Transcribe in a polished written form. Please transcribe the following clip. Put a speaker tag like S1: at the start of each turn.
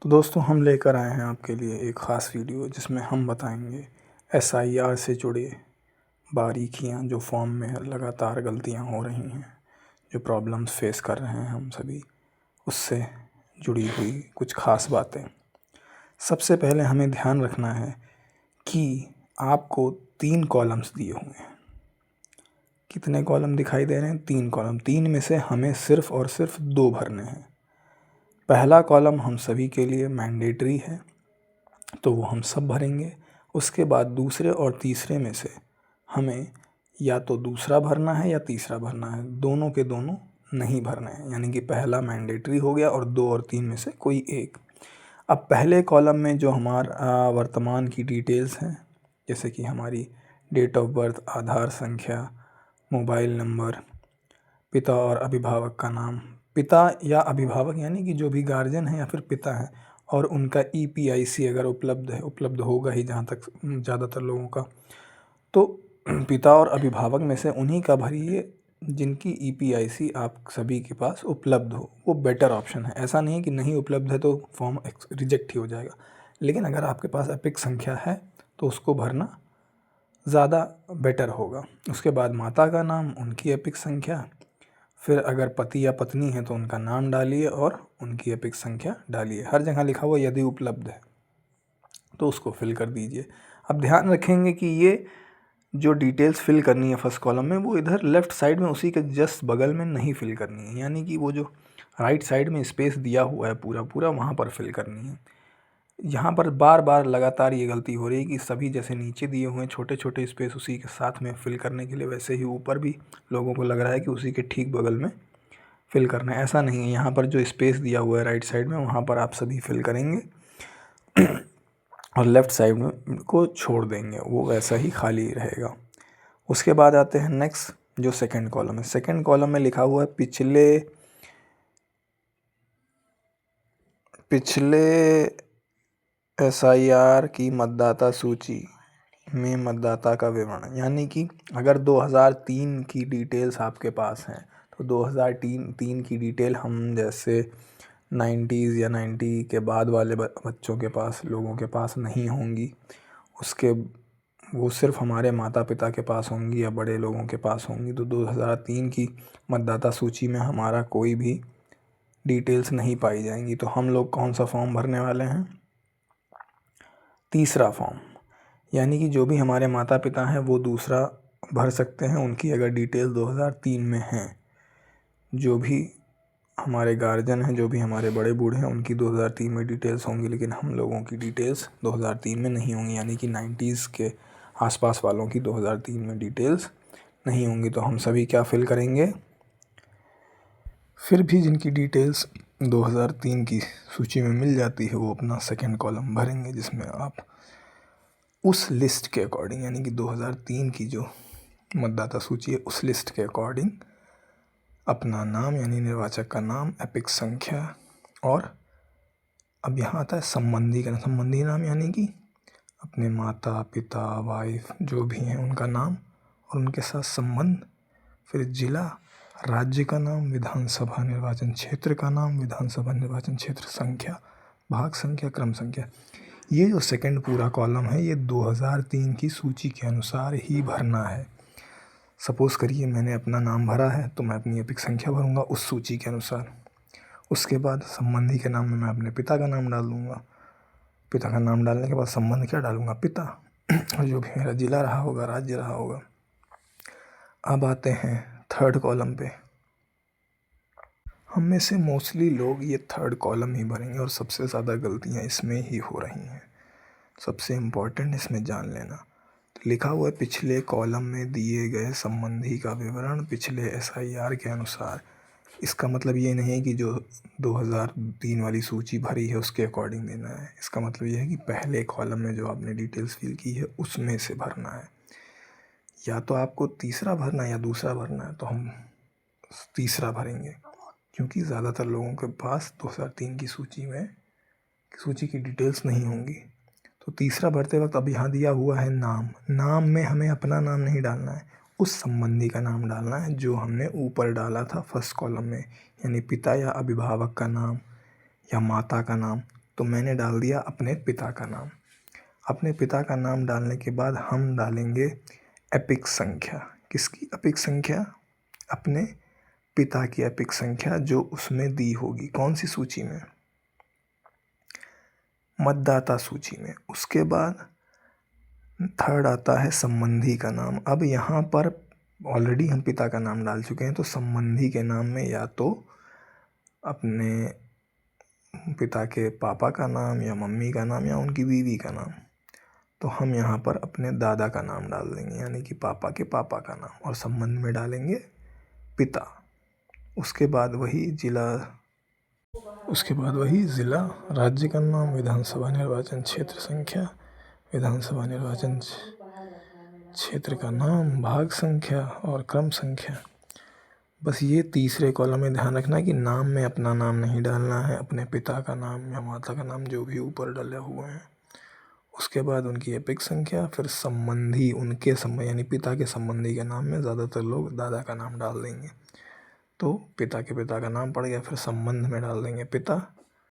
S1: तो दोस्तों हम लेकर आए हैं आपके लिए एक ख़ास वीडियो जिसमें हम बताएंगे एसआईआर से जुड़े बारीकियां जो फॉर्म में लगातार गलतियां हो रही हैं, जो प्रॉब्लम्स फेस कर रहे हैं हम सभी, उससे जुड़ी हुई कुछ ख़ास बातें। सबसे पहले हमें ध्यान रखना है कि आपको 3 कॉलम्स दिए हुए हैं। कितने कॉलम दिखाई दे रहे हैं? 3 कॉलम। 3 में से हमें सिर्फ़ और सिर्फ 2 भरने हैं। पहला कॉलम हम सभी के लिए मैंडेटरी है, तो वो हम सब भरेंगे। उसके बाद दूसरे और तीसरे में से हमें या तो दूसरा भरना है या तीसरा भरना है, दोनों के दोनों नहीं भरने हैं। यानी कि पहला मैंडेटरी हो गया और 2 और 3 में से कोई एक। अब पहले कॉलम में जो हमारा वर्तमान की डिटेल्स हैं, जैसे कि हमारी डेट ऑफ बर्थ, आधार संख्या, मोबाइल नंबर, पिता और अभिभावक का नाम, पिता या अभिभावक यानी कि जो भी गार्जियन है या फिर पिता है, और उनका ईपीआईसी अगर उपलब्ध है, उपलब्ध होगा ही जहाँ तक ज़्यादातर लोगों का, तो पिता और अभिभावक में से उन्हीं का भरिए जिनकी ईपीआईसी आप सभी के पास उपलब्ध हो। वो बेटर ऑप्शन है। ऐसा नहीं है कि नहीं उपलब्ध है तो फॉर्म रिजेक्ट ही हो जाएगा, लेकिन अगर आपके पास एपिक संख्या है तो उसको भरना ज़्यादा बेटर होगा। उसके बाद माता का नाम, उनकी एपिक संख्या, फिर अगर पति या पत्नी है तो उनका नाम डालिए और उनकी एपिक संख्या डालिए। हर जगह लिखा हुआ यदि उपलब्ध है तो उसको फिल कर दीजिए। अब ध्यान रखेंगे कि ये जो डिटेल्स फिल करनी है फर्स्ट कॉलम में, वो इधर लेफ़्ट साइड में उसी के जस्ट बगल में नहीं फिल करनी है। यानी कि वो जो राइट साइड में स्पेस दिया हुआ है पूरा पूरा, वहाँ पर फिल करनी है। यहाँ पर बार बार लगातार ये गलती हो रही है कि सभी जैसे नीचे दिए हुए हैं छोटे छोटे स्पेस उसी के साथ में फिल करने के लिए, वैसे ही ऊपर भी लोगों को लग रहा है कि उसी के ठीक बगल में फिल करना है। ऐसा नहीं है। यहाँ पर जो स्पेस दिया हुआ है राइट साइड में, वहाँ पर आप सभी फिल करेंगे और लेफ़्ट साइड में को छोड़ देंगे, वो वैसा ही खाली रहेगा। उसके बाद आते हैं नेक्स्ट जो सेकंड कॉलम है। सेकंड कॉलम में लिखा हुआ है पिछले एसआईआर की मतदाता सूची में मतदाता का विवरण। यानी कि अगर 2003 की डिटेल्स आपके पास हैं तो 2003 की डिटेल हम जैसे 90s या 90 के बाद वाले बच्चों के पास, लोगों के पास नहीं होंगी। उसके वो सिर्फ हमारे माता पिता के पास होंगी या बड़े लोगों के पास होंगी। तो 2003 की मतदाता सूची में हमारा कोई भी डिटेल्स नहीं पाई जाएंगी। तो हम लोग कौन सा फॉर्म भरने वाले हैं? तीसरा फॉर्म। यानी कि जो भी हमारे माता पिता हैं वो दूसरा भर सकते हैं, उनकी अगर डिटेल 2003 में हैं। जो भी हमारे गार्जियन हैं, जो भी हमारे बड़े बूढ़े हैं, उनकी 2003 में डिटेल्स होंगी, लेकिन हम लोगों की डिटेल्स 2003 में नहीं होंगी। यानी कि 90s के आसपास वालों की 2003 में डिटेल्स नहीं होंगी। तो हम सभी क्या फिल करेंगे? फिर भी जिनकी डिटेल्स 2003 की सूची में मिल जाती है वो अपना सेकंड कॉलम भरेंगे, जिसमें आप उस लिस्ट के अकॉर्डिंग, यानी कि 2003 की जो मतदाता सूची है उस लिस्ट के अकॉर्डिंग अपना नाम यानी निर्वाचक का नाम, एपिक संख्या, और अब यहाँ आता है संबंधी का। संबंधी नाम यानी कि अपने माता पिता, वाइफ जो भी हैं उनका नाम और उनके साथ संबंध, फिर जिला, राज्य का नाम, विधानसभा निर्वाचन क्षेत्र का नाम, विधानसभा निर्वाचन क्षेत्र संख्या, भाग संख्या, क्रम संख्या। ये जो सेकंड पूरा कॉलम है ये 2003 की सूची के अनुसार ही भरना है। सपोज़ करिए मैंने अपना नाम भरा है तो मैं अपनी एपिक संख्या भरूंगा उस सूची के अनुसार। उसके बाद संबंधी के नाम में मैं अपने पिता का नाम डाल दूँगा। पिता का नाम डालने के बाद संबंध क्या डालूँगा? पिता। और जो भी मेरा जिला रहा होगा, राज्य रहा होगा। अब आते हैं थर्ड कॉलम पे। हम में से मोस्टली लोग ये थर्ड कॉलम ही भरेंगे और सबसे ज़्यादा गलतियाँ इसमें ही हो रही हैं। सबसे इम्पोर्टेंट इसमें जान लेना, तो लिखा हुआ है पिछले कॉलम में दिए गए संबंधी का विवरण पिछले एसआईआर के अनुसार। इसका मतलब ये नहीं है कि जो 2003 वाली सूची भरी है उसके अकॉर्डिंग देना है। इसका मतलब ये है कि पहले कॉलम में जो आपने डिटेल्स फिल की है उसमें से भरना है। या तो आपको तीसरा भरना है या दूसरा भरना है, तो हम तीसरा भरेंगे, क्योंकि ज़्यादातर लोगों के पास 2003 की सूची की डिटेल्स नहीं होंगी। तो तीसरा भरते वक्त अब यहाँ दिया हुआ है नाम। नाम में हमें अपना नाम नहीं डालना है, उस संबंधी का नाम डालना है जो हमने ऊपर डाला था फर्स्ट कॉलम में। यानी पिता या अभिभावक का नाम या माता का नाम, तो मैंने डाल दिया अपने पिता का नाम। अपने पिता का नाम डालने के बाद हम डालेंगे एपिक संख्या। किसकी एपिक संख्या? अपने पिता की एपिक संख्या जो उसमें दी होगी। कौन सी सूची में? मतदाता सूची में। उसके बाद थर्ड आता है संबंधी का नाम। अब यहाँ पर ऑलरेडी हम पिता का नाम डाल चुके हैं, तो संबंधी के नाम में या तो अपने पिता के पापा का नाम या मम्मी का नाम या उनकी बीवी का नाम। तो हम यहाँ पर अपने दादा का नाम डाल देंगे, यानी कि पापा के पापा का नाम, और संबंध में डालेंगे पिता। उसके बाद वही ज़िला, राज्य का नाम, विधानसभा निर्वाचन क्षेत्र संख्या, विधानसभा निर्वाचन क्षेत्र का नाम, भाग संख्या और क्रम संख्या। बस ये तीसरे कॉलम में ध्यान रखना कि नाम में अपना नाम नहीं डालना है, अपने पिता का नाम या माता का नाम जो भी ऊपर डले हुए हैं। उसके बाद उनकी एपिक संख्या, फिर संबंधी, उनके संबंधी यानी पिता के संबंधी के नाम में ज़्यादातर लोग दादा का नाम डाल देंगे, तो पिता के पिता का नाम पड़ गया। फिर संबंध में डाल देंगे पिता,